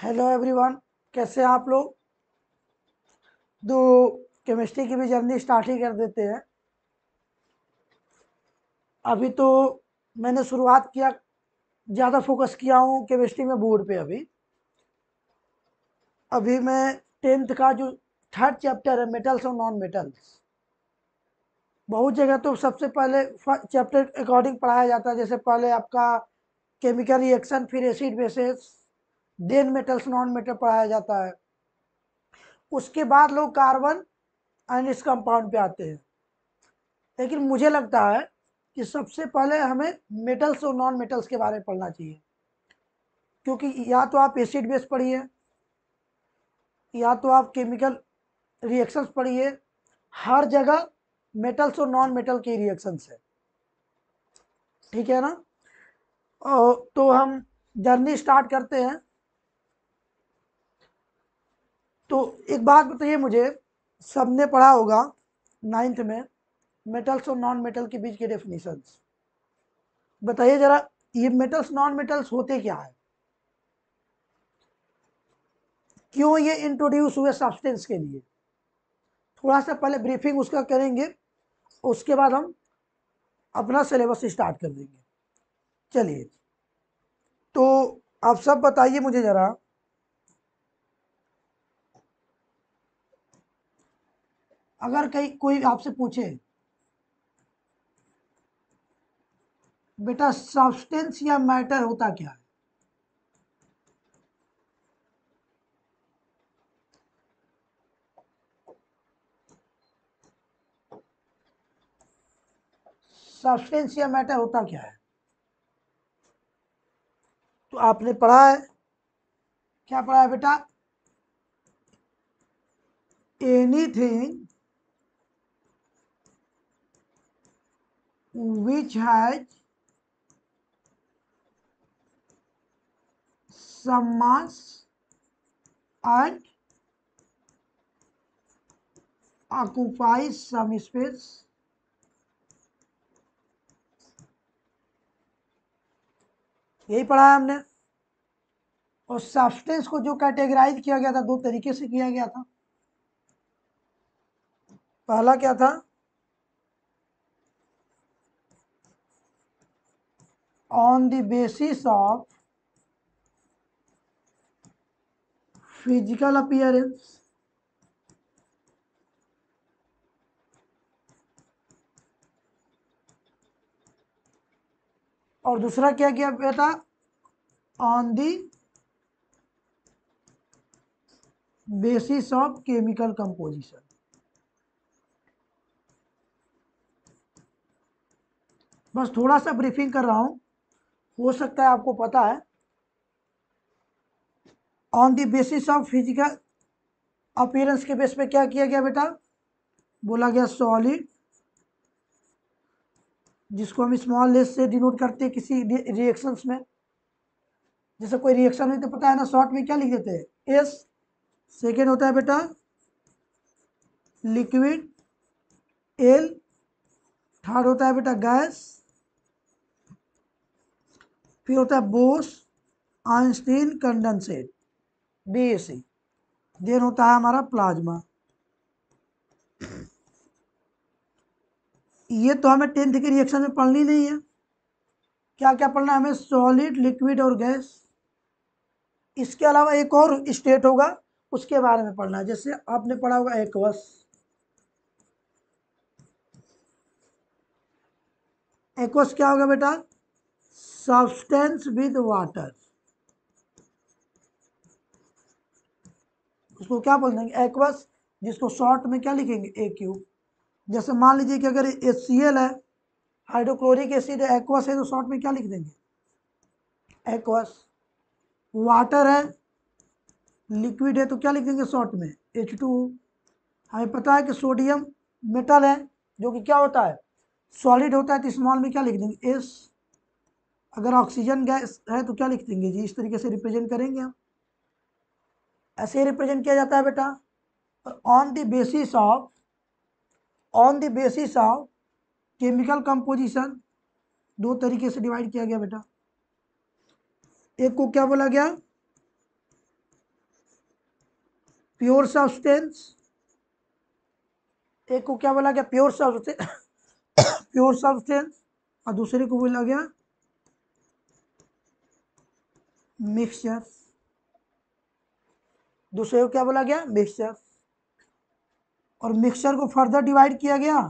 Hello everyone, कैसे हैं आप लोग। तो केमिस्ट्री की भी जर्नी स्टार्ट ही कर देते हैं। अभी तो मैंने शुरुआत किया, ज़्यादा फोकस किया हूँ केमिस्ट्री में बोर्ड पे। अभी मैं 10th का जो थर्ड चैप्टर है, मेटल्स और नॉन मेटल्स, बहुत जगह तो सबसे पहले चैप्टर अकॉर्डिंग पढ़ाया जाता है। जैसे पहले आपका केमिकल रिएक्शन, फिर acid basis, then metals non metal पढ़ाया जाता है। उसके बाद लोग कार्बन एंड इस कंपाउंड पे आते हैं। लेकिन मुझे लगता है कि सबसे पहले हमें मेटल्स और नॉन मेटल्स के बारे में पढ़ना चाहिए, क्योंकि या तो आप एसिड बेस पढ़िए, या तो आप केमिकल रिएक्शंस पढ़िए। हर जगह मेटल्स और नॉन मेटल के रिएक्शंस है, ठीक है ना। तो हम जर्नी स्टार्ट करते हैं। तो एक बात बताइए मुझे, सबने पढ़ा होगा 9th में मेटल्स और नॉन मेटल के बीच के डेफिनेशंस। बताइए जरा, ये मेटल्स नॉन मेटल्स होते क्या है, क्यों ये इंट्रोड्यूस हुए सब्सटेंस के लिए। थोड़ा सा पहले ब्रीफिंग उसका करेंगे, उसके बाद हम अपना सिलेबस स्टार्ट कर देंगे। चलिए, तो आप सब बताइए मुझे जरा, अगर कहीं कोई आपसे पूछे बेटा सब्सटेंस या मैटर होता क्या है, सब्सटेंस या मैटर होता क्या है, तो आपने पढ़ा है, क्या पढ़ा है बेटा, anything which has some mass and occupies some space यही पढ़ा है हमने। और सब्सटेंस को जो कैटेगराइज किया गया था, दो तरीके से किया गया था। पहला क्या था, on the basis of physical appearance, और दूसरा क्या किया बेटा, on the basis of chemical composition. बस थोड़ा सा ब्रीफिंग कर रहा हूं, हो सकता है आपको पता है। On the basis of physical appearance के बेस पे क्या किया गया बेटा, बोला गया सॉलिड, जिसको हम स्मॉल एस से डिनोट करते हैं किसी रिएक्शंस में। जैसे कोई रिएक्शन हुई तो पता है ना, शॉर्ट में क्या लिख देते हैं, एस। सेकेंड होता है बेटा लिक्विड, एल। थर्ड होता है बेटा गैस, फिर होता है Bose Einstein condensate, BAC। Then होता है हमारा प्लाज्मा। ये तो हमें 10th की रिएक्शन में पढ़नी नहीं है। क्या क्या पढ़ना है हमें, सॉलिड, लिक्विड और गैस। इसके अलावा एक और स्टेट होगा, उसके बारे में पढ़ना है। जैसे आपने पढ़ा होगा एक्वस। एक्वस क्या होगा बेटा, सब्सटेंस विद वाटर। उसको क्या बोल देंगे, एक्वस, जिसको शॉर्ट में क्या लिखेंगे, AQ। जैसे मान लीजिए कि अगर HCl है, हाइड्रोक्लोरिक एसिड है, एक्वस है, तो शॉर्ट में क्या लिख देंगे, एक्वस। वाटर है, लिक्विड है, तो क्या लिख देंगे शॉर्ट में, H2। हमें पता है कि सोडियम मेटल है, जो कि क्या होता है, सॉलिड होता है, तो स्मॉल में क्या लिख देंगे, S। अगर ऑक्सीजन गैस है तो क्या लिख देंगे जी, इस तरीके से रिप्रेजेंट करेंगे हम। ऐसे ही रिप्रेजेंट किया जाता है बेटा। On the basis of, on the basis of chemical composition, दो तरीके से डिवाइड किया गया बेटा। एक को क्या बोला गया, प्योर सब्सटेंस, एक को क्या बोला गया, प्योर सब्सटेंस, प्योर सब्सटेंस, और दूसरे को बोला गया मिक्सचर, दूसरे को क्या बोला गया, मिक्सचर। और मिक्सचर को फर्दर डिवाइड किया गया,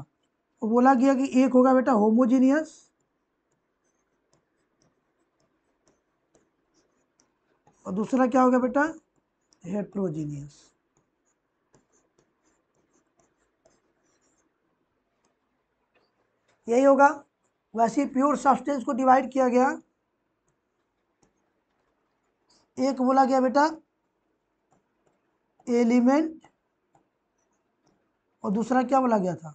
तो बोला गया कि एक होगा बेटा होमोजीनियस, और दूसरा क्या होगा बेटा, हेट्रोजीनियस। यही होगा। वैसे प्योर सब्सटेंस को डिवाइड किया गया, एक बोला गया बेटा एलिमेंट, और दूसरा क्या बोला गया था,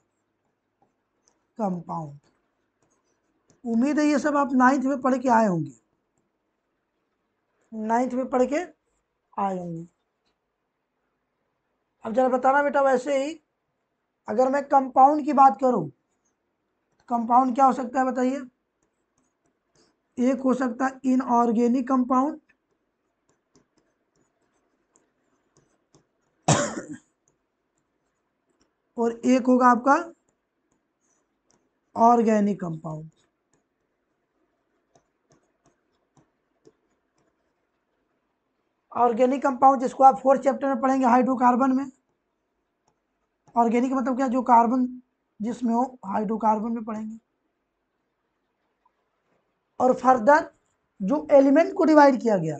कंपाउंड। उम्मीद है ये सब आप 9th में पढ़ के आए होंगे, 9th में पढ़ के आए होंगे। अब जरा बताना बेटा, वैसे ही अगर मैं कंपाउंड की बात करूं, कंपाउंड क्या हो सकता है बताइए। एक हो सकता है इनऑर्गेनिक कंपाउंड, और एक होगा आपका ऑर्गेनिक कंपाउंड। ऑर्गेनिक कंपाउंड जिसको आप 4th चैप्टर में पढ़ेंगे हाइड्रोकार्बन में। ऑर्गेनिक मतलब क्या, जो कार्बन जिसमें हो, हाइड्रोकार्बन में पढ़ेंगे। और फर्दर जो एलिमेंट को डिवाइड किया गया,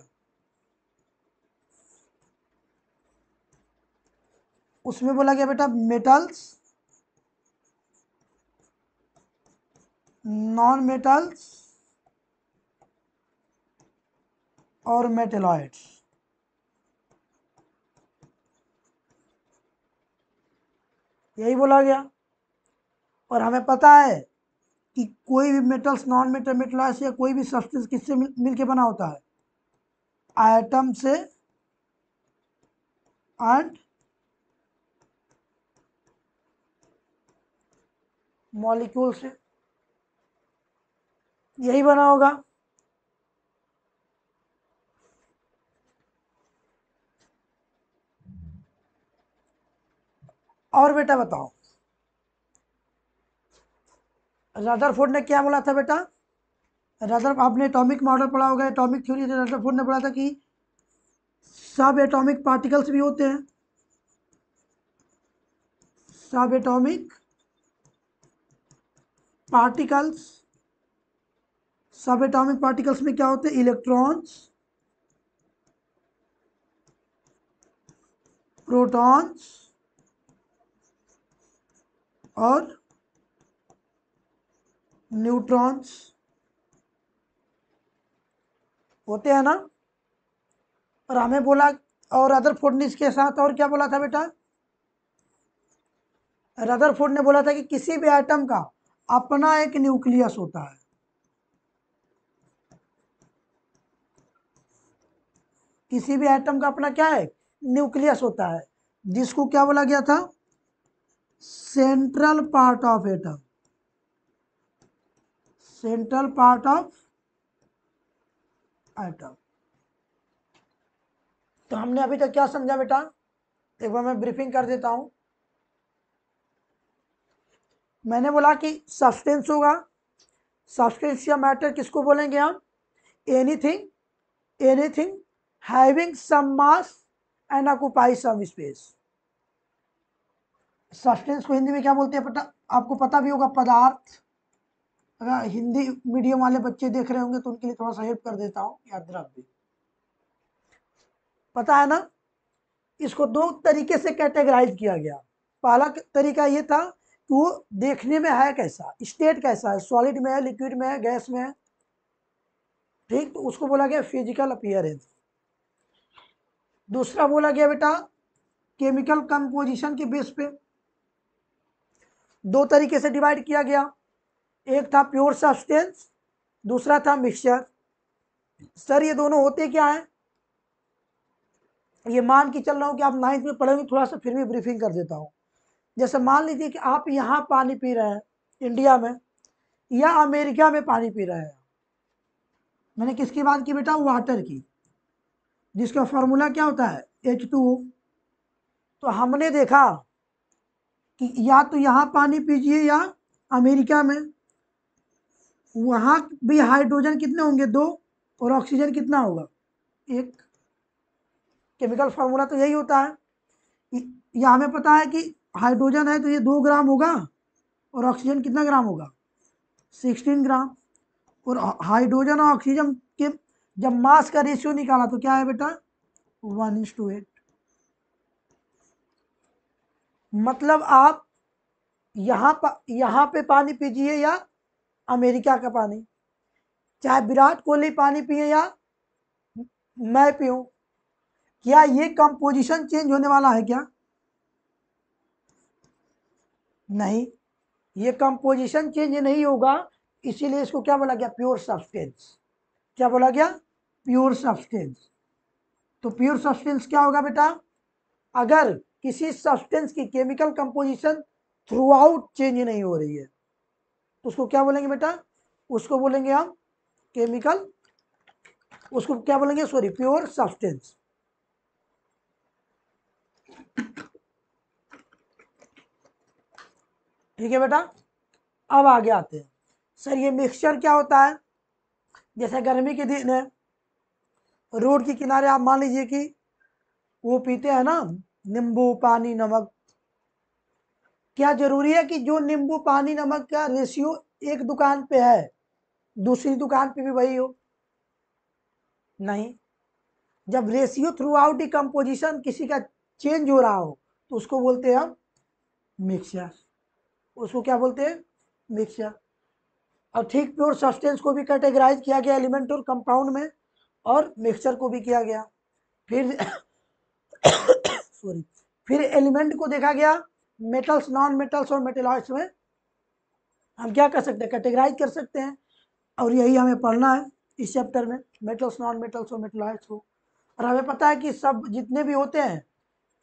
उसमें बोला गया बेटा मेटल्स, नॉन मेटल्स और मेटेलॉइड्स। यही बोला गया। और हमें पता है कि कोई भी मेटल्स, नॉन मेटल, मेटलॉइड्स या कोई भी सब्सटेंस किससे मिलके बना होता है, एटम से एंड मॉलिक्यूल से, यही बना होगा। और बेटा बताओ, रदरफोर्ड ने क्या बोला था बेटा, आपने एटॉमिक मॉडल पढ़ा होगा, एटॉमिक थ्योरी, रदरफोर्ड ने बोला था कि सब एटॉमिक पार्टिकल्स भी होते हैं, सब एटॉमिक पार्टिकल्स, सब एटॉमिक पार्टिकल्स में क्या होते हैं, इलेक्ट्रॉन्स, प्रोटॉन्स और न्यूट्रॉन्स होते हैं ना। और हमें बोला, और रदरफोर्ड ने इसके साथ और क्या बोला था बेटा, रदरफोर्ड ने बोला था कि किसी भी एटम का अपना एक न्यूक्लियस होता है। किसी भी एटम का अपना क्या है, न्यूक्लियस होता है, जिसको क्या बोला गया था, central part of atom, central part of atom. तो हमने अभी तक क्या समझा बेटा, एक बार मैं ब्रीफिंग कर देता हूं। मैंने बोला कि सब्सटेंस होगा, सब्सटेंस या मैटर किसको बोलेंगे हम, anything, anything having some mass and occupy some space. Substance को हिंदी में क्या बोलते हैं पता, आपको पता भी होगा, पदार्थ। अगर हिंदी मीडियम वाले बच्चे देख रहे होंगे तो उनके लिए थोड़ा सा हेल्प कर देता हूँ, या द्रव्य, पता है ना। इसको दो तरीके से कैटेगराइज किया गया। पहला तरीका ये था कि वो देखने में है कैसा, स्टेट कैसा है, सॉलिड में है, लिक्विड में है, गैस में है, ठीक, तो उसको बोला गया फिजिकल अपीयरेंस। दूसरा बोला गया बेटा केमिकल कंपोजिशन के बेस पे। दो तरीके से डिवाइड किया गया, एक था प्योर सब्सटेंस, दूसरा था मिक्सचर। सर ये दोनों होते क्या है, ये मान के चल रहा हूँ कि आप 9th में पढ़ेंगे, थोड़ा सा फिर भी ब्रीफिंग कर देता हूँ। जैसे मान लीजिए कि आप यहाँ पानी पी रहे हैं इंडिया में, या अमेरिका में पानी पी रहे हैं। मैंने किसकी बात की बेटा, वाटर की, जिसका फॉर्मूला क्या होता है, H2O। तो हमने देखा कि या तो यहाँ पानी पीजिए या अमेरिका में, वहाँ भी हाइड्रोजन कितने होंगे, 2, और ऑक्सीजन कितना होगा, 1। केमिकल फार्मूला तो यही होता है। या हमें पता है कि हाइड्रोजन है तो ये 2 ग्राम होगा, और ऑक्सीजन कितना ग्राम होगा, 16 ग्राम। और हाइड्रोजन और ऑक्सीजन के जब मास का रेशियो निकाला तो क्या है बेटा, 1:8। मतलब आप यहाँ पे पानी पीजिए या अमेरिका का पानी, चाहे विराट कोहली पानी पिए या मैं पीऊं, क्या ये कंपोजिशन चेंज होने वाला है क्या, नहीं, ये कंपोजिशन चेंज नहीं होगा। इसीलिए इसको क्या बोला गया, प्योर सब्सटेंस। क्या बोला गया, प्योर सब्सटेंस। तो प्योर सब्सटेंस क्या होगा बेटा, अगर किसी सब्सटेंस की chemical composition through out change नहीं हो रही है तो उसको क्या बोलेंगे बेटा, उसको बोलेंगे हम केमिकल, उसको क्या बोलेंगे, सॉरी, प्योर सब्सटेंस। ठीक है बेटा। अब आगे आते हैं, सर ये मिक्सचर क्या होता है। जैसे गर्मी के दिन है, रोड के किनारे आप मान लीजिए कि वो पीते हैं ना, नींबू पानी नमक। क्या जरूरी है कि जो नींबू पानी नमक का रेशियो एक दुकान पे है दूसरी दुकान पे भी वही हो, नहीं। जब ratio through out the composition किसी का चेंज हो रहा हो तो उसको बोलते हैं हम मिक्सचर। उसको क्या बोलते हैं, मिक्सचर। और ठीक प्योर सब्सटेंस को भी कैटेगराइज किया गया एलिमेंट और कंपाउंड में, और मिक्सचर को भी किया गया। फिर सॉरी, फिर एलिमेंट को देखा गया मेटल्स, नॉन मेटल्स और मेटेलॉइड्स में। हम क्या कर सकते हैं, कैटेगराइज कर सकते हैं, और यही हमें पढ़ना है इस चैप्टर में, मेटल्स, नॉन मेटल्स और मेटेलॉइड्स को। और हमें पता है कि सब जितने भी होते हैं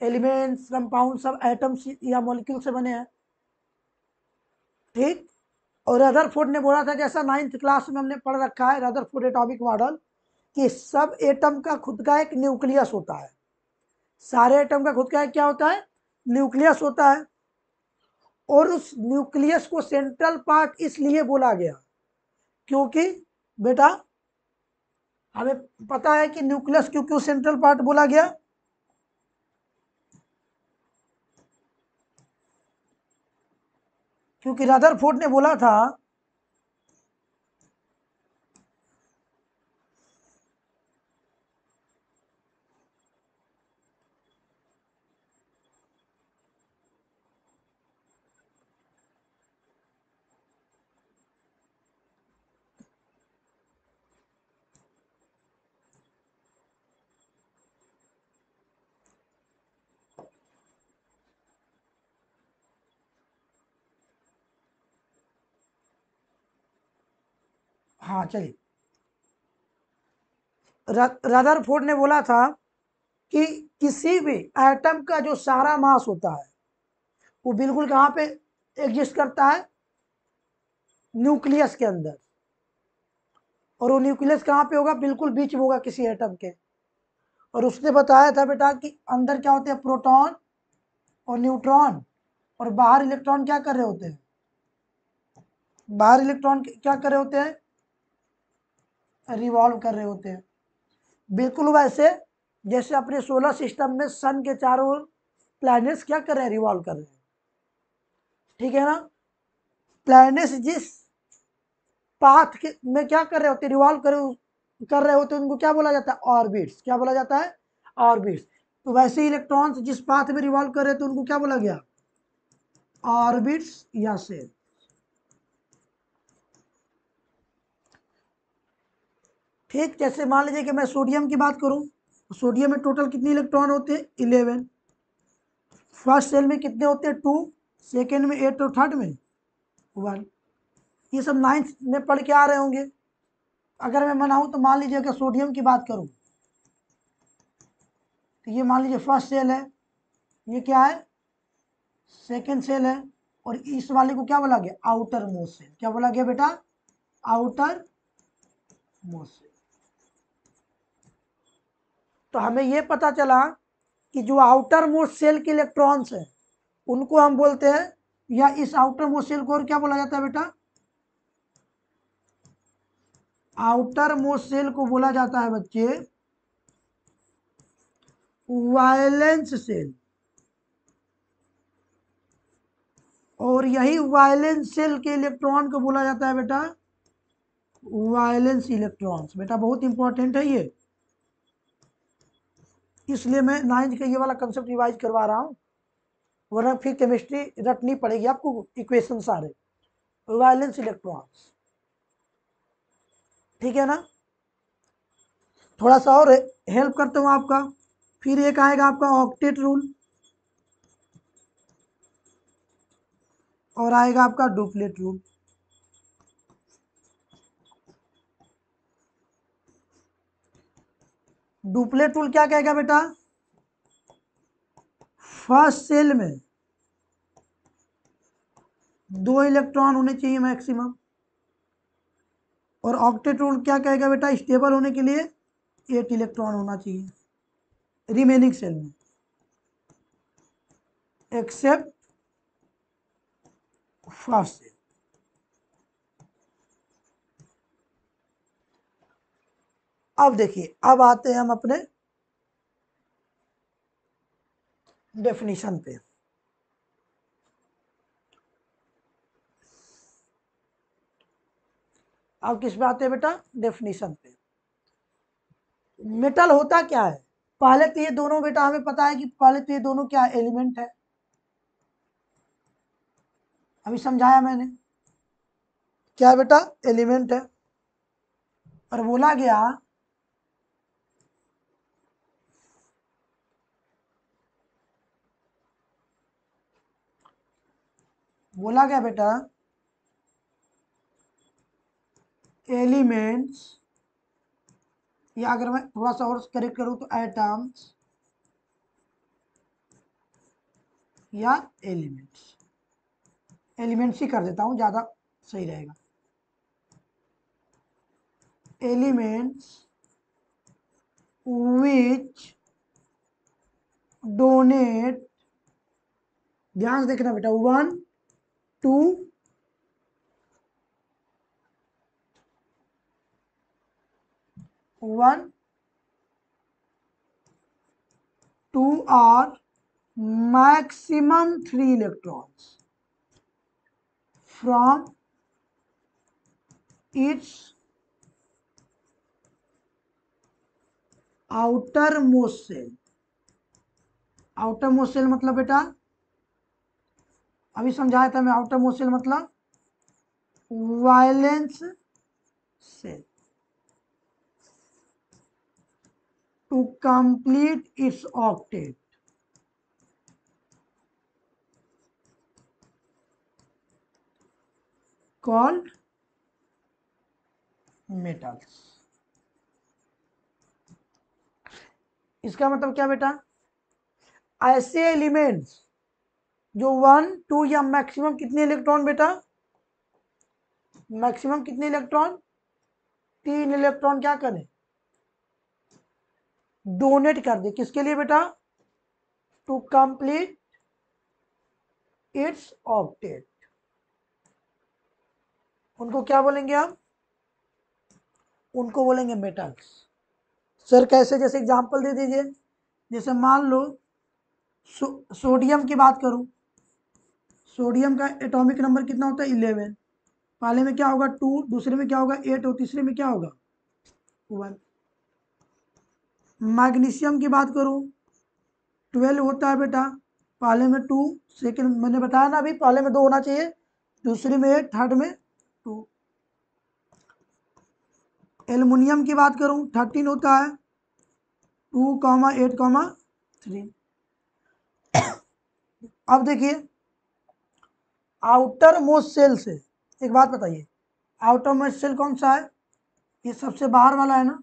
एलिमेंट्स कंपाउंड सब एटम्स या मॉलिक्यूल से बने हैं, ठीक। और रदरफोर्ड ने बोला था, जैसा 9th क्लास में हमने पढ़ रखा है रदरफोर्ड एटॉमिक मॉडल, कि सब एटम का खुद का एक न्यूक्लियस होता है। सारे एटम का खुद का एक क्या होता है, न्यूक्लियस होता है। और उस न्यूक्लियस को सेंट्रल पार्ट इसलिए बोला गया क्योंकि बेटा हमें पता है कि न्यूक्लियस क्यों क्यों सेंट्रल पार्ट बोला गया, क्योंकि रदरफोर्ड ने बोला था हाँ चलिए, रदरफोर्ड ने बोला था कि किसी भी एटम का जो सारा मास होता है वो बिल्कुल कहाँ पे एग्जिस्ट करता है, न्यूक्लियस के अंदर। और वो न्यूक्लियस कहाँ पे होगा, बिल्कुल बीच में होगा किसी एटम के। और उसने बताया था बेटा कि अंदर क्या होते हैं, प्रोटॉन और न्यूट्रॉन, और बाहर इलेक्ट्रॉन क्या कर रहे होते हैं, बाहर इलेक्ट्रॉन क्या कर रहे होते हैं, रिवॉल्व कर रहे होते हैं। बिल्कुल वैसे जैसे अपने सोलर सिस्टम में सन के चारों ओर प्लैनेट्स क्या कर रहे हैं, रिवॉल्व कर रहे हैं, ठीक है ना। प्लैनेट्स जिस पाथ के में क्या कर रहे होते हैं, रिवॉल्व कर रहे होते हैं, उनको क्या बोला जाता है, ऑर्बिट्स। क्या बोला जाता है, ऑर्बिट्स। तो वैसे ही इलेक्ट्रॉन्स जिस पाथ में रिवॉल्व कर रहे थे उनको क्या बोला गया, ऑर्बिट्स या शेल। ठीक, जैसे मान लीजिए कि मैं सोडियम की बात करूं तो सोडियम में टोटल कितने इलेक्ट्रॉन होते हैं, 11। फर्स्ट सेल में कितने होते हैं, 2, सेकेंड में 8 और थर्ड में 1। ये सब 9th में पढ़ के आ रहे होंगे। अगर मैं मनाऊं तो मान लीजिए कि सोडियम की बात करूं तो ये मान लीजिए फर्स्ट सेल है, ये क्या है, सेकेंड सेल है, और इस वाले को क्या बोला गया, आउटर मोस्ट सेल। क्या बोला गया बेटा, आउटर मोस्ट सेल। तो हमें ये पता चला कि जो आउटर मोस्ट सेल के इलेक्ट्रॉन्स है उनको हम बोलते हैं, या इस आउटर मोस्ट सेल को और क्या बोला जाता है बेटा, आउटर मोस्ट सेल को बोला जाता है बच्चे वायलेंस सेल। और यही वायलेंस सेल के इलेक्ट्रॉन को बोला जाता है बेटा वायलेंस इलेक्ट्रॉन्स। बेटा बहुत इंपॉर्टेंट है ये, इसलिए मैं 9th का ये वाला कंसेप्ट रिवाइज करवा रहा हूँ, वरना फिर केमिस्ट्री रटनी पड़ेगी आपको, इक्वेशन सारे वायलेंस इलेक्ट्रॉन्स। ठीक है ना, थोड़ा सा और हेल्प करता हूँ आपका। फिर एक आएगा आपका ऑक्टेट रूल, और आएगा आपका डुप्लेट रूल। डुप्लेट रूल क्या कहेगा बेटा, फर्स्ट सेल में 2 इलेक्ट्रॉन होने चाहिए मैक्सिमम। और ऑक्टेट रूल क्या कहेगा बेटा, स्टेबल होने के लिए 8 इलेक्ट्रॉन होना चाहिए रिमेनिंग सेल में, एक्सेप्ट फर्स्ट सेल। अब देखिए, अब आते हैं हम अपने डेफिनेशन पे। अब किस पे आते हैं बेटा, डेफिनेशन पे। मेटल होता क्या है, पहले तो ये दोनों बेटा हमें पता है कि पहले तो ये दोनों क्या एलिमेंट है, अभी समझाया मैंने, क्या है बेटा, एलिमेंट है। और बोला गया बेटा एलिमेंट्स, या अगर मैं थोड़ा सा और करेक्ट करूं तो एटम्स या एलिमेंट्स, एलिमेंट्स ही कर देता हूं, ज्यादा सही रहेगा। एलिमेंट्स विच डोनेट, ध्यान से देखना बेटा, 1 2 1 2 or maximum 3 electrons from its outermost cell। outermost cell मतलब बेटा अभी समझाया था मैं, outermost cell मतलब valence cell, to complete its octet called metals। इसका मतलब क्या बेटा, ऐसे एलिमेंट्स जो 1 2 या मैक्सिमम कितने इलेक्ट्रॉन बेटा, मैक्सिमम कितने इलेक्ट्रॉन, 3 इलेक्ट्रॉन क्या करें, डोनेट कर दे, किसके लिए बेटा, टू कंप्लीट इट्स ऑक्टेट। उनको क्या बोलेंगे हम, उनको बोलेंगे मेटल्स। सर कैसे, जैसे एग्जांपल दे दीजिए, जैसे मान लो सोडियम की बात करूं, सोडियम का एटॉमिक नंबर कितना होता है, 11। पहले में क्या होगा 2, दूसरे में क्या होगा 8, और तीसरे में क्या होगा 1। मैग्नीशियम की बात करूं, 12 होता है बेटा, पहले में 2, सेकेंड मैंने बताया ना अभी, पहले में 2 होना चाहिए, दूसरे में 8, थर्ड में 2। एल्युमिनियम की बात करूं 13 होता है, 2, 8, 3। अब देखिए, आउटर मोस्ट सेल से एक बात बताइए, आउटर मोस्ट सेल कौन सा है, ये सबसे बाहर वाला है ना,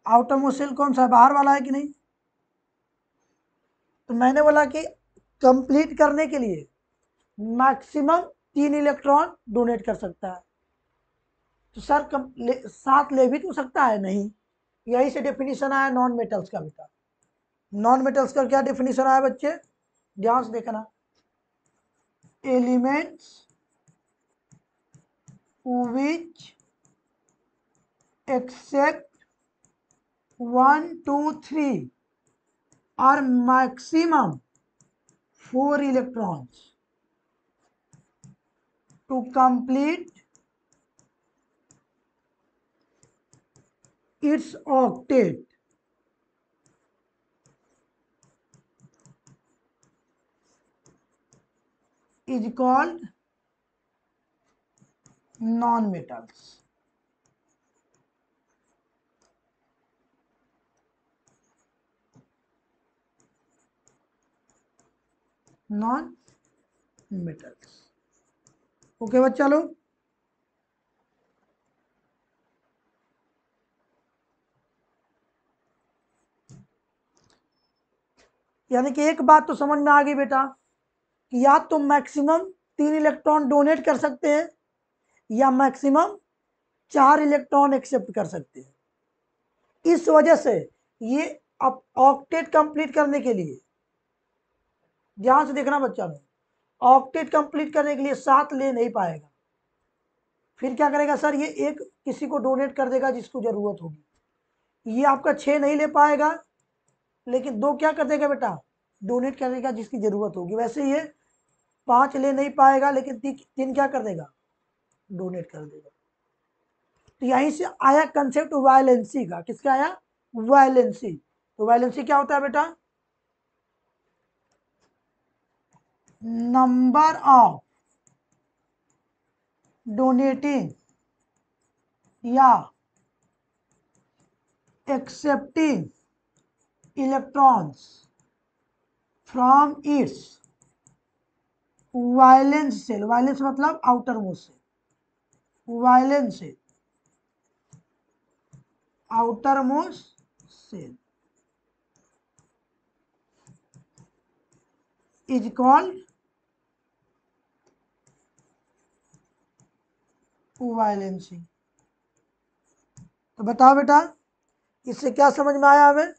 आउटर मोस्ट सेल कौन सा है, बाहर वाला है कि नहीं। तो मैंने बोला कि कंप्लीट करने के लिए मैक्सिमम 3 इलेक्ट्रॉन डोनेट कर सकता है। तो सर 7 ले भी तो सकता है, नहीं, यही से डेफिनेशन आया नॉन मेटल्स का बेटा। नॉन मेटल्स का क्या डेफिनेशन आया बच्चे, ध्यान से देखना, elements which except 1 2 3 are maximum 4 electrons to complete its octet is called non-metals. non-metals. Okay बच्चा लोग, यानी कि एक बात तो समझ में आ गई बेटा कि या तो मैक्सिमम 3 इलेक्ट्रॉन डोनेट कर सकते हैं या मैक्सिमम 4 इलेक्ट्रॉन एक्सेप्ट कर सकते हैं। इस वजह से ये अब ऑक्टेट कंप्लीट करने के लिए, ध्यान से देखना बच्चा लोग, ऑक्टेट कंप्लीट करने के लिए 7 ले नहीं पाएगा। फिर क्या करेगा सर, ये एक किसी को डोनेट कर देगा जिसको जरूरत होगी। ये आपका 6 नहीं ले पाएगा, लेकिन 2 क्या कर देगा बेटा, डोनेट कर देगा जिसकी जरूरत होगी। वैसे ये 5 ले नहीं पाएगा, लेकिन 3 क्या कर देगा, डोनेट कर देगा। तो यहीं से आया कंसेप्ट वायलेंसी का। किसका आया, वायलेंसी। तो वायलेंसी क्या होता है बेटा, नंबर ऑफ डोनेटिंग या accepting electrons from its valence shell. Valence मतलब outermost shell, valence shell, outermost shell is called valency. तो बताओ बेटा, इससे क्या समझ में आया हमें?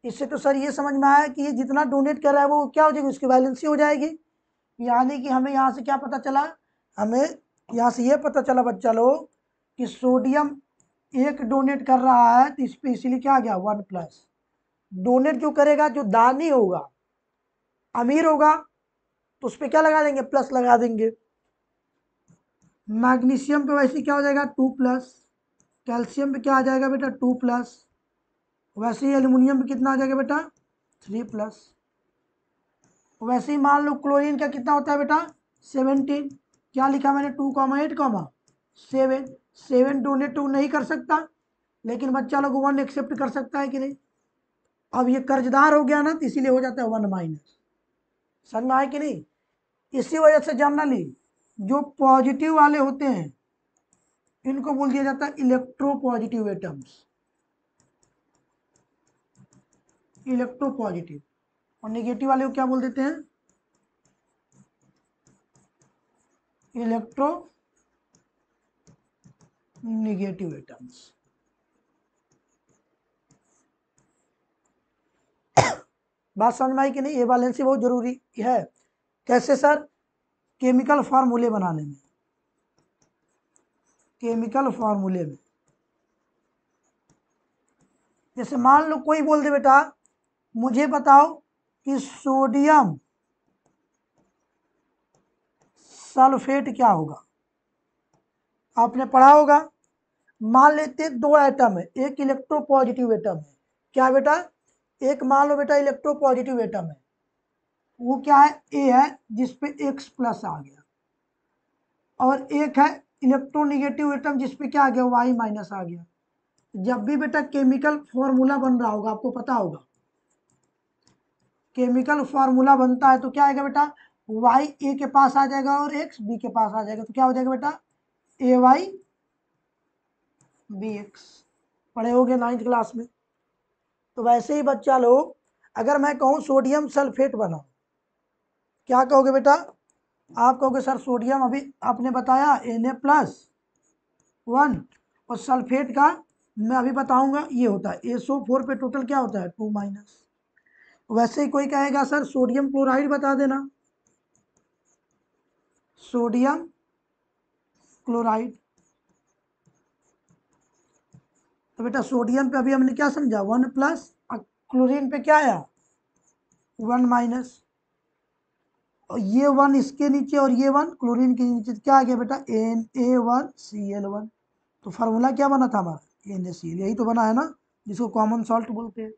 इससे तो सर ये समझ में आया कि ये जितना डोनेट कर रहा है वो क्या हो जाएगी, उसकी वैलेंसी हो जाएगी। यानी कि हमें यहाँ से क्या पता चला, हमें यहाँ से ये पता चला बच्चा लोग कि सोडियम एक डोनेट कर रहा है, तो इस पर इसीलिए क्या आ गया 1+। डोनेट जो करेगा, जो दानी होगा, अमीर होगा, तो उस पर क्या लगा देंगे, प्लस लगा देंगे। मैग्नीशियम पे वैसे क्या हो जाएगा 2+, कैल्शियम पे क्या आ जाएगा बेटा 2+, वैसे ही एल्युमिनियम पे कितना आ जाएगा बेटा 3+। वैसे ही मान लो क्लोरीन का कितना होता है बेटा 17। क्या लिखा मैंने 2,8,7। 7 डोनेट तो नहीं कर सकता, लेकिन बच्चा लोग 1 एक्सेप्ट कर सकता है कि नहीं। अब ये कर्जदार हो गया ना, तो इसीलिए हो जाता है 1-। समझ में आए कि नहीं। इसी वजह से जनरली जो पॉजिटिव वाले होते हैं इनको बोल दिया जाता है electro positive atoms, electro positive. और नेगेटिव वाले को क्या बोल देते हैं, इलेक्ट्रो नेगेटिव एटम्स। बात समझ में आई कि नहीं। ये वैलेंसी बहुत जरूरी है। कैसे सर, केमिकल फार्मूले बनाने में, केमिकल फार्मूले में जैसे मान लो कोई बोल दे बेटा मुझे बताओ कि सोडियम सल्फेट क्या होगा, आपने पढ़ा होगा। मान लेते 2 एटम है, एक इलेक्ट्रो पॉजिटिव एटम है, क्या बेटा, एक मान लो बेटा इलेक्ट्रो पॉजिटिव एटम है, वो क्या है, ए है जिसपे X+ आ गया, और एक है इलेक्ट्रोनिगेटिव एटम जिसपे क्या आ गया Y- आ गया। जब भी बेटा केमिकल फॉर्मूला बन रहा होगा, आपको पता होगा केमिकल फॉर्मूला बनता है तो क्या आएगा बेटा, Y A के पास आ जाएगा और X B के पास आ जाएगा, तो क्या हो जाएगा बेटा AY BX। पढ़े होगे 9th क्लास में। तो वैसे ही बच्चा लोग, अगर मैं कहूँ सोडियम सल्फेट बनाओ, क्या कहोगे बेटा, आप कहोगे सर सोडियम अभी आपने बताया Na+1 और सल्फेट का मैं अभी बताऊंगा, ये होता है SO4 पे टोटल क्या होता है 2-। वैसे ही कोई कहेगा सर सोडियम क्लोराइड बता देना, सोडियम क्लोराइड। तो बेटा सोडियम पे अभी हमने क्या समझा 1+, क्लोरीन पे क्या आया 1-। और ये 1 इसके नीचे और ये 1 क्लोरीन के नीचे, क्या आ गया बेटा Na1Cl1। तो फार्मूला क्या बना था हमारा NaCl, यही तो बना है ना, जिसको कॉमन सॉल्ट बोलते हैं।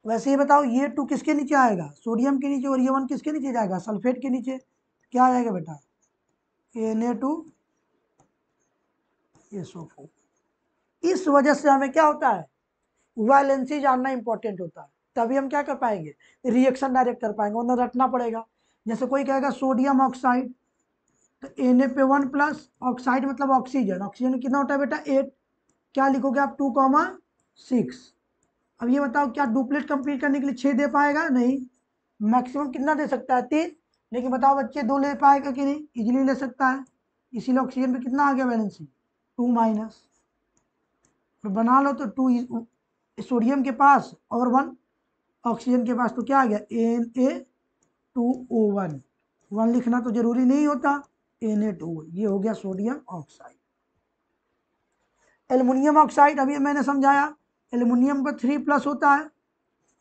वैसे ही बताओ ये 2 किसके नीचे आएगा सोडियम के नीचे, और ये 1 किसके नीचे जाएगा सल्फेट के नीचे, क्या आ जाएगा बेटा Na2SO4। इस वजह से हमें क्या होता है वैलेंसी जानना इंपॉर्टेंट होता है, तभी हम क्या कर पाएंगे रिएक्शन डायरेक्ट कर पाएंगे, वरना रटना पड़ेगा। जैसे कोई कहेगा सोडियम ऑक्साइड, तो Na पे 1+, ऑक्साइड मतलब ऑक्सीजन, ऑक्सीजन कितना होता है बेटा 8, क्या लिखोगे आप 2,6। अब ये बताओ क्या डुप्लेट कंप्लीट करने के लिए 6 दे पाएगा, नहीं, मैक्सिमम कितना दे सकता है 3, लेकिन बताओ बच्चे 2 ले पाएगा कि नहीं, इजीली ले सकता है। इसीलिए ऑक्सीजन पे कितना आ गया वैलेंसी 2-। तो बना लो तो 2 सोडियम के पास और 1 ऑक्सीजन के पास, तो क्या आ गया Na2O1, 1 लिखना तो जरूरी नहीं होता, Na2O, ये हो गया सोडियम ऑक्साइड। एल्युमिनियम ऑक्साइड अभी मैंने समझाया, एल्युमिनियम पर 3+ होता है,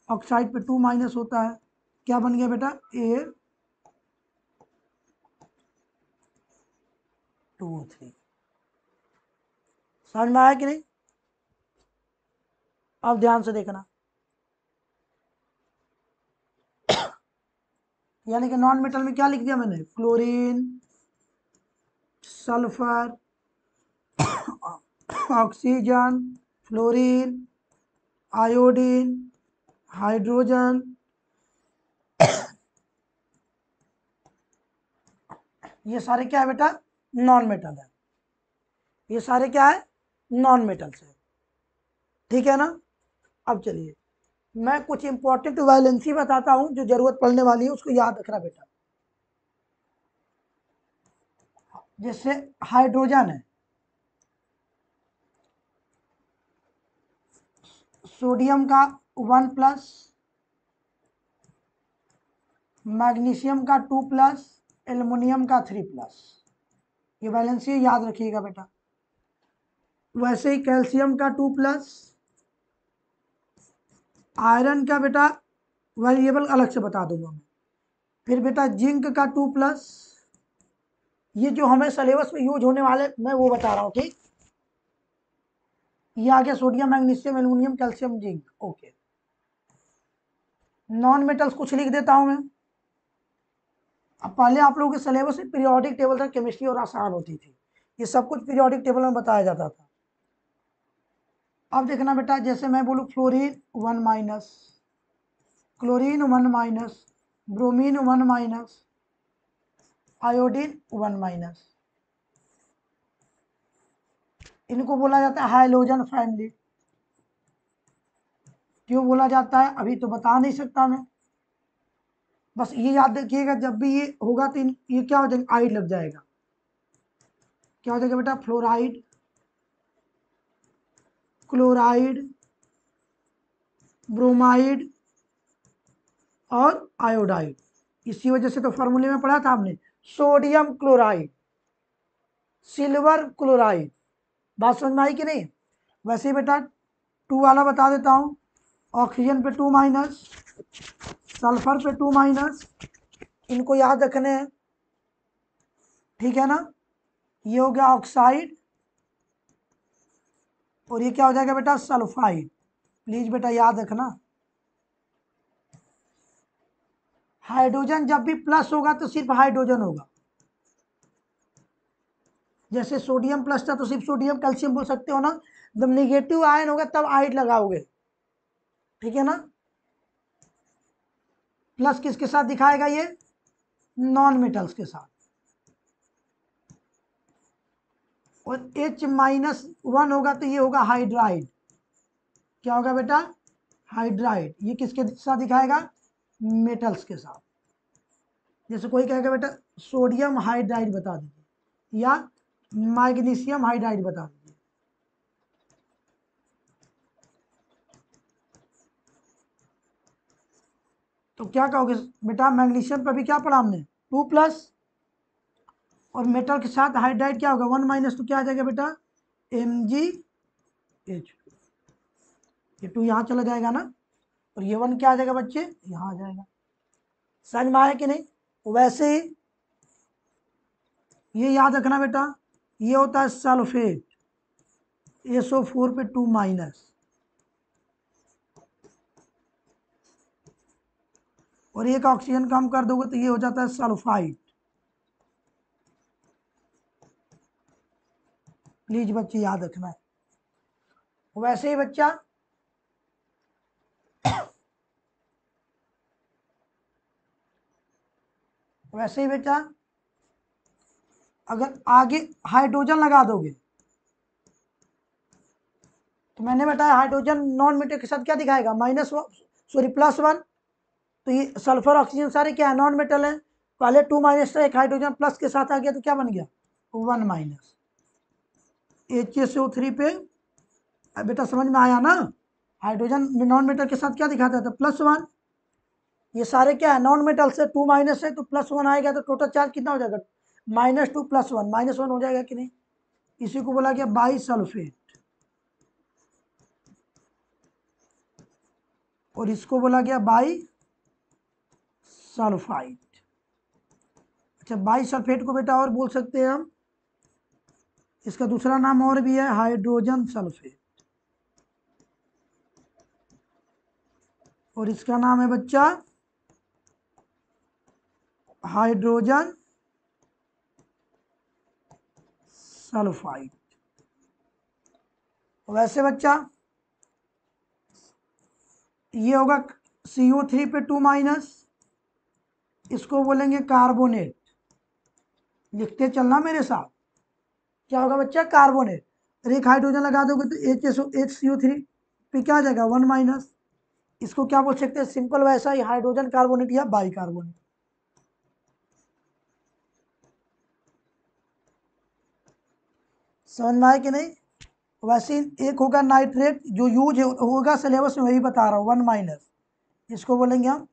ऑक्साइड पे 2- होता है, क्या बन गया बेटा A2O3। समझ में आया कि नहीं, अब ध्यान से देखना। यानी कि नॉन मेटल में क्या लिख दिया मैंने chlorine, sulphur, oxygen, fluorine, iodine, hydrogen, ये सारे क्या है बेटा नॉन मेटल है, ये सारे क्या है नॉन मेटल्स है, ठीक है ना। अब चलिए मैं कुछ इंपॉर्टेंट वैलेंसी बताता हूं जो जरूरत पड़ने वाली है, उसको याद रखना बेटा। जैसे हाइड्रोजन है, सोडियम का 1+, मैग्नीशियम का 2+, एल्युमिनियम का 3+, ये वैलेंसी याद रखिएगा बेटा। वैसे ही कैल्शियम का 2+, आयरन का बेटा वेरिएबल अलग से बता दूंगा मैं। फिर बेटा जिंक का 2+, ये जो हमें सिलेबस में यूज होने वाले मैं वो बता रहा हूँ, ठीक। ये आ गया sodium, magnesium, aluminium, calcium, zinc, okay. Non metals कुछ लिख देता हूं मैं। अब पहले आप लोगों के सिलेबस में पीरियोडिक टेबल था, केमिस्ट्री और आसान होती थी, ये सब कुछ पीरियोडिक टेबल में बताया जाता था। अब देखना बेटा, जैसे मैं बोलूँ फ्लोरीन 1-, क्लोरीन 1-, ब्रोमीन 1-, आयोडीन 1-, इनको बोला जाता है हाइलोजन फैमिली। क्यों बोला जाता है अभी तो बता नहीं सकता मैं, बस ये याद रखिएगा जब भी ये होगा तो ये क्या हो जाएगा आइड लग जाएगा, क्या हो जाएगा बेटा फ्लोराइड, क्लोराइड, ब्रोमाइड और आयोडाइड। इसी वजह से तो फॉर्मूले में पढ़ा था हमने सोडियम क्लोराइड, सिल्वर क्लोराइड, बात समझ में आई कि नहीं। वैसे ही बेटा 2 वाला बता देता हूँ, ऑक्सीजन पे 2-, सल्फर पे 2-, इनको याद रखने हैं, ठीक है ना। ये हो गया ऑक्साइड, और ये क्या हो जाएगा बेटा सल्फाइड, प्लीज बेटा याद रखना। हाइड्रोजन जब भी प्लस होगा तो सिर्फ हाइड्रोजन होगा, जैसे सोडियम प्लस था तो सिर्फ सोडियम, कैल्शियम बोल सकते हो ना। जब निगेटिव आयन होगा तब आइड लगाओगे, ठीक है ना। प्लस किसके साथ दिखाएगा ये नॉन मेटल्स के साथ, और H-1 होगा तो ये होगा हाइड्राइड, क्या होगा बेटा हाइड्राइड, ये किसके साथ दिखाएगा मेटल्स के साथ। जैसे कोई कहेगा बेटा सोडियम हाइड्राइड बता दीजिए या मैग्नीशियम हाइड्राइड बता दीजिए, तो क्या कहोगे बेटा, मैग्नीशियम पर भी क्या पढ़ा हमने 2+, और मेटल के साथ हाइड्राइड क्या होगा 1 - तो क्या आ जाएगा बेटा MgH, ये 2 यहाँ चला जाएगा ना, और ये 1 क्या आ जाएगा बच्चे, यहाँ आ जाएगा। समझ में आया कि नहीं? वैसे ही ये याद रखना बेटा, ये होता है सल्फेट, SO4 पे 2-, और एक ऑक्सीजन कम कर दोगे तो ये हो जाता है सल्फाइड। प्लीज बच्चे याद रखना है। वैसे ही बच्चा वैसे ही बेटा अगर आगे हाइड्रोजन लगा दोगे, तो मैंने बताया हाइड्रोजन नॉन मेटल के साथ क्या दिखाएगा +1, तो ये सल्फर ऑक्सीजन सारे क्या है नॉन मेटल है। पहले 2- था, एक हाइड्रोजन प्लस के साथ आ गया तो क्या बन गया 1-, HSO3 पे। अब बेटा समझ में आया ना, हाइड्रोजन नॉन मेटल के साथ क्या दिखाता था +1, ये सारे क्या है नॉन मेटल से 2- है तो +1 आएगा, तो टोटल चार्ज कितना हो जाएगा -2 +1 -1 हो जाएगा कि नहीं। इसी को बोला गया बाई सल्फेट, और इसको बोला गया बाई सल्फाइड। अच्छा, बाई सल्फेट को बेटा और बोल सकते हैं हम, इसका दूसरा नाम और भी है हाइड्रोजन सल्फेट, और इसका नाम है बच्चा हाइड्रोजन सल्फाइड। वैसे बच्चा ये होगा CO3 पे 2-, इसको बोलेंगे कार्बोनेट। लिखते चलना मेरे साथ, क्या होगा बच्चा कार्बोनेट, और एक हाइड्रोजन लगा दोगे तो HCO3 पे क्या आ जाएगा 1-, इसको क्या बोल सकते हैं सिंपल वैसा ही हाइड्रोजन कार्बोनेट या बाई कार्बोनेट। समझ में आया कि नहीं? वैसे एक होगा नाइट्रेट, जो यूज होगा सिलेबस में वही बता रहा हूँ 1-, इसको बोलेंगे हम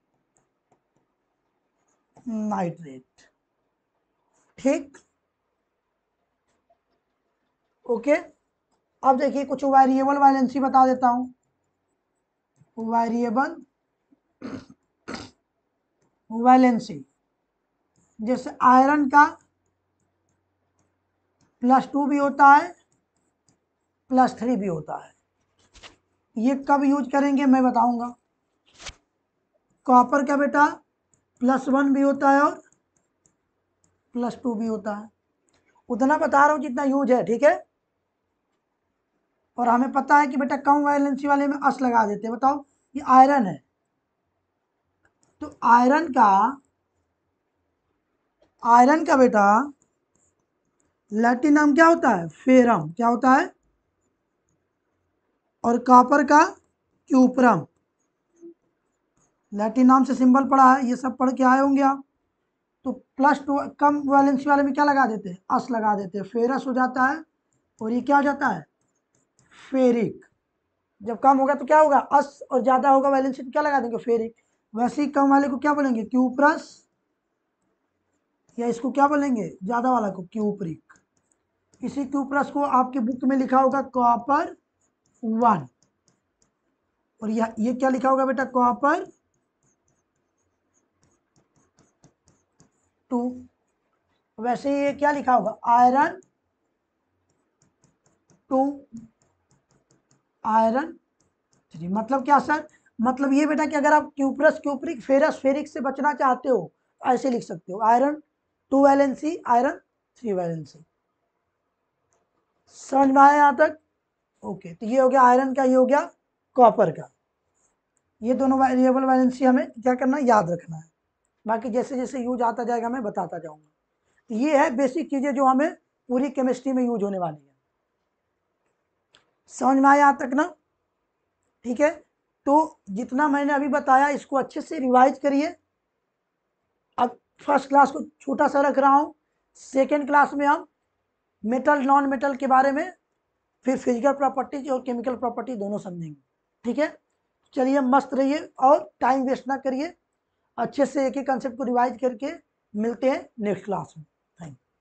नाइट्रेट। ठीक, ओके। अब देखिए कुछ वेरिएबल वैलेंसी बता देता हूँ। वेरिएबल वैलेंसी, जैसे आयरन का +2 भी होता है, +3 भी होता है। ये कब यूज करेंगे मैं बताऊंगा। कॉपर का बेटा +1 भी होता है और +2 भी होता है, उतना बता रहा हूँ जितना यूज है, ठीक है। और हमें पता है कि बेटा कम वैलेंसी वाले में अस लगा देते हैं। बताओ, ये आयरन है, तो आयरन का बेटा लैटिन नाम क्या होता है फेरम, क्या होता है, और कॉपर का क्यूप्रम। लैटिन नाम से सिंबल पढ़ा है, ये सब पढ़ के आए होंगे आप। तो +2 कम वैलेंसी वाले में क्या लगा देते हैं अस लगा देते हैं, फेरस हो जाता है, और ये क्या हो जाता है फेरिक। जब कम होगा तो क्या होगा अस, और ज्यादा होगा वैलेंसी तो क्या लगा देंगे फेरिक। वैसे ही कम वाले को क्या बोलेंगे क्यूप्रस, या इसको क्या बोलेंगे ज्यादा वाला को क्यूप्रिक। इसी क्यूप्रस को आपके बुक में लिखा होगा कॉपर 1, और ये क्या लिखा होगा बेटा कॉपर 2। वैसे ये क्या लिखा होगा आयरन 2, आयरन 3। मतलब क्या सर, मतलब ये बेटा कि अगर आप क्यूप्रस क्यूप्रिक फेरस फेरिक से बचना चाहते हो तो ऐसे लिख सकते हो आयरन 2 वैलेंसी आयरन 3 वैलेंसी। समझ में आया यहाँ तक? ओके, तो ये हो गया आयरन का, ये हो गया कॉपर का। ये दोनों वेरिएबल वैलेंसी हमें क्या करना है याद रखना है, बाकी जैसे जैसे यूज आता जाएगा मैं बताता जाऊंगा। ये है बेसिक चीजें जो हमें पूरी केमिस्ट्री में यूज होने वाली है। समझ में आया यहाँ तक ना? ठीक है, तो जितना मैंने अभी बताया इसको अच्छे से रिवाइज करिए। अब फर्स्ट क्लास को छोटा सा रख रहा हूँ, सेकेंड क्लास में हम मेटल नॉन मेटल के बारे में, फिर फिजिकल प्रॉपर्टीज और केमिकल प्रॉपर्टी दोनों समझेंगे। ठीक है, चलिए मस्त रहिए और टाइम वेस्ट ना करिए। अच्छे से एक एक कंसेप्ट को रिवाइज करके मिलते हैं नेक्स्ट क्लास में।